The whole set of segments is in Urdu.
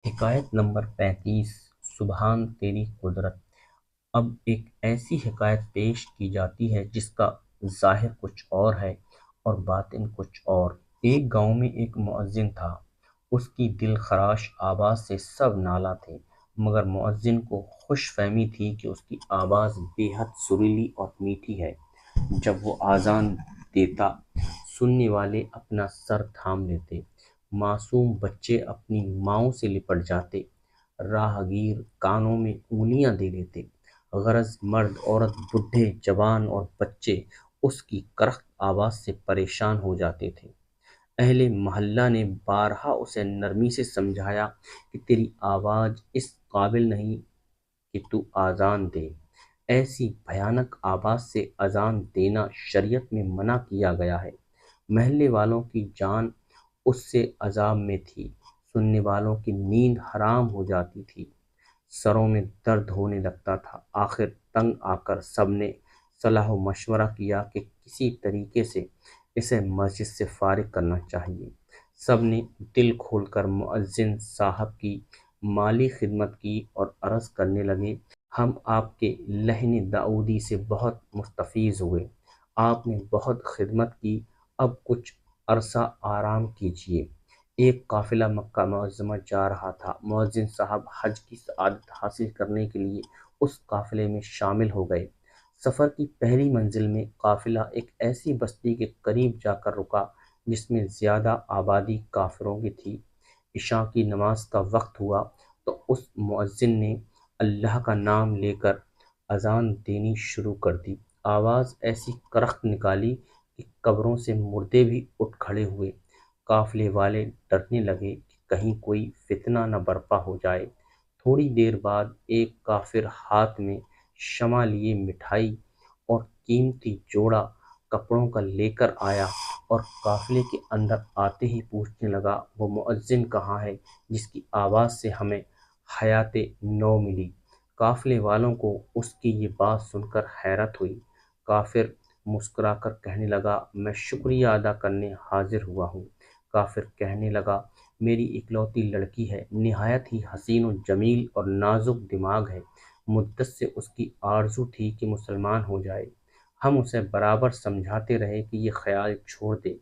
حکایت نمبر 35 سبحان تیری قدرت۔ اب ایک ایسی حکایت پیش کی جاتی ہے جس کا ظاہر کچھ اور ہے اور باطن کچھ اور۔ ایک گاؤں میں ایک مؤذن تھا۔ اس کی دل خراش آواز سے سب نالاں تھے، مگر مؤذن کو خوش فہمی تھی کہ اس کی آواز بے حد سریلی اور میٹھی ہے۔ جب وہ اذان دیتا، سننے والے اپنا سر تھام لیتے، معصوم بچے اپنی ماؤں سے لپٹ جاتے، راہگیر کانوں میں انگلیاں دے لیتے، غرض مرد عورت بوڑھے جوان اور بچے اس کی کرخت آواز سے پریشان ہو جاتے تھے۔ اہل محلہ نے بارہا اسے نرمی سے سمجھایا کہ تیری آواز اس قابل نہیں کہ تو اذان دے۔ ایسی بھیانک آواز سے اذان دینا شریعت میں منع کیا گیا ہے۔ محلے والوں کی جان اس سے عذاب میں تھی، سننے والوں کی نیند حرام ہو جاتی تھی، سروں میں درد ہونے لگتا تھا۔ آخر تنگ آ کر سب نے صلاح و مشورہ کیا کہ کسی طریقے سے اسے مسجد سے فارغ کرنا چاہیے۔ سب نے دل کھول کر مؤذن صاحب کی مالی خدمت کی اور عرض کرنے لگے، ہم آپ کے لحن داؤدی سے بہت مستفیض ہوئے، آپ نے بہت خدمت کی، اب کچھ عرصہ آرام کیجیے۔ ایک قافلہ مکہ معظمہ جا رہا تھا۔ مؤذن صاحب حج کی سعادت حاصل کرنے کے لیے اس قافلے میں شامل ہو گئے۔ سفر کی پہلی منزل میں قافلہ ایک ایسی بستی کے قریب جا کر رکا جس میں زیادہ آبادی کافروں کی تھی۔ عشاء کی نماز کا وقت ہوا تو اس مؤذن نے اللہ کا نام لے کر اذان دینی شروع کر دی۔ آواز ایسی کرخت نکالی کہ قبروں سے مردے بھی اٹھ کھڑے ہوئے۔ قافلے والے ڈرنے لگے کہ کہیں کوئی فتنہ نہ برپا ہو جائے۔ تھوڑی دیر بعد ایک کافر ہاتھ میں شمع لیے مٹھائی اور قیمتی جوڑا کپڑوں کا لے کر آیا اور قافلے کے اندر آتے ہی پوچھنے لگا، وہ مؤذن کہاں ہے جس کی آواز سے ہمیں حیات نو ملی؟ قافلے والوں کو اس کی یہ بات سن کر حیرت ہوئی۔ کافر مسکرا کر کہنے لگا، میں شکریہ ادا کرنے حاضر ہوا ہوں۔ کافر کہنے لگا، میری اکلوتی لڑکی ہے، نہایت ہی حسین و جمیل اور نازک دماغ ہے، مدت سے اس کی آرزو تھی کہ مسلمان ہو جائے۔ ہم اسے برابر سمجھاتے رہے کہ یہ خیال چھوڑ دے،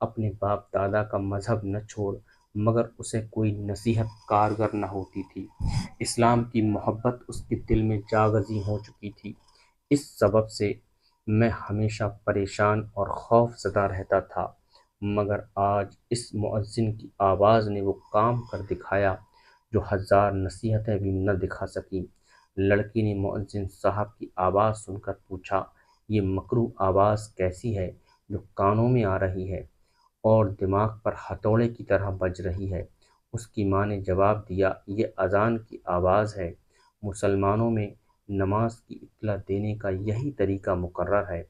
اپنے باپ دادا کا مذہب نہ چھوڑ، مگر اسے کوئی نصیحت کارگر نہ ہوتی تھی۔ اسلام کی محبت اس کے دل میں جاگزی ہو چکی تھی۔ اس سبب سے میں ہمیشہ پریشان اور خوف زدہ رہتا تھا، مگر آج اس مؤذن کی آواز نے وہ کام کر دکھایا جو ہزار نصیحتیں بھی نہ دکھا سکیں۔ لڑکی نے مؤذن صاحب کی آواز سن کر پوچھا، یہ مکروہ آواز کیسی ہے جو کانوں میں آ رہی ہے اور دماغ پر ہتھوڑے کی طرح بج رہی ہے؟ اس کی ماں نے جواب دیا، یہ اذان کی آواز ہے، مسلمانوں میں نماز کی اطلاع دینے کا یہی طریقہ مقرر ہے۔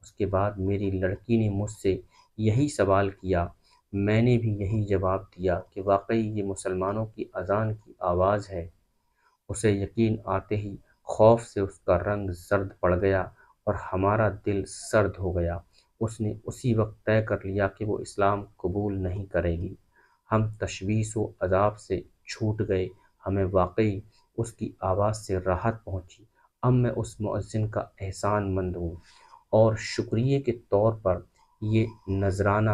اس کے بعد میری لڑکی نے مجھ سے یہی سوال کیا، میں نے بھی یہی جواب دیا کہ واقعی یہ مسلمانوں کی اذان کی آواز ہے۔ اسے یقین آتے ہی خوف سے اس کا رنگ زرد پڑ گیا اور ہمارا دل سرد ہو گیا۔ اس نے اسی وقت طے کر لیا کہ وہ اسلام قبول نہیں کرے گی۔ ہم تشویش و عذاب سے چھوٹ گئے، ہمیں واقعی اس کی آواز سے راحت پہنچی۔ اب میں اس مؤذن کا احسان مند ہوں اور شکریہ کے طور پر یہ نذرانہ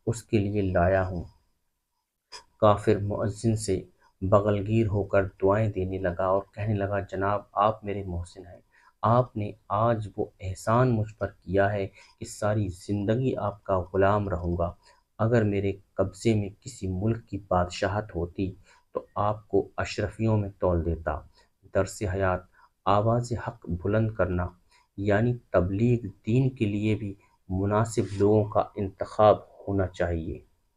اس کے لیے لایا ہوں۔ کافر مؤذن سے بغل گیر ہو کر دعائیں دینے لگا اور کہنے لگا، جناب آپ میرے محسن ہیں، آپ نے آج وہ احسان مجھ پر کیا ہے کہ ساری زندگی آپ کا غلام رہوں گا۔ اگر میرے قبضے میں کسی ملک کی بادشاہت ہوتی تو آپ کو اشرفیوں میں تول دیتا۔ درس حیات، آواز حق بلند کرنا، یعنی تبلیغ دین کے لیے بھی مناسب لوگوں کا انتخاب ہونا چاہیے۔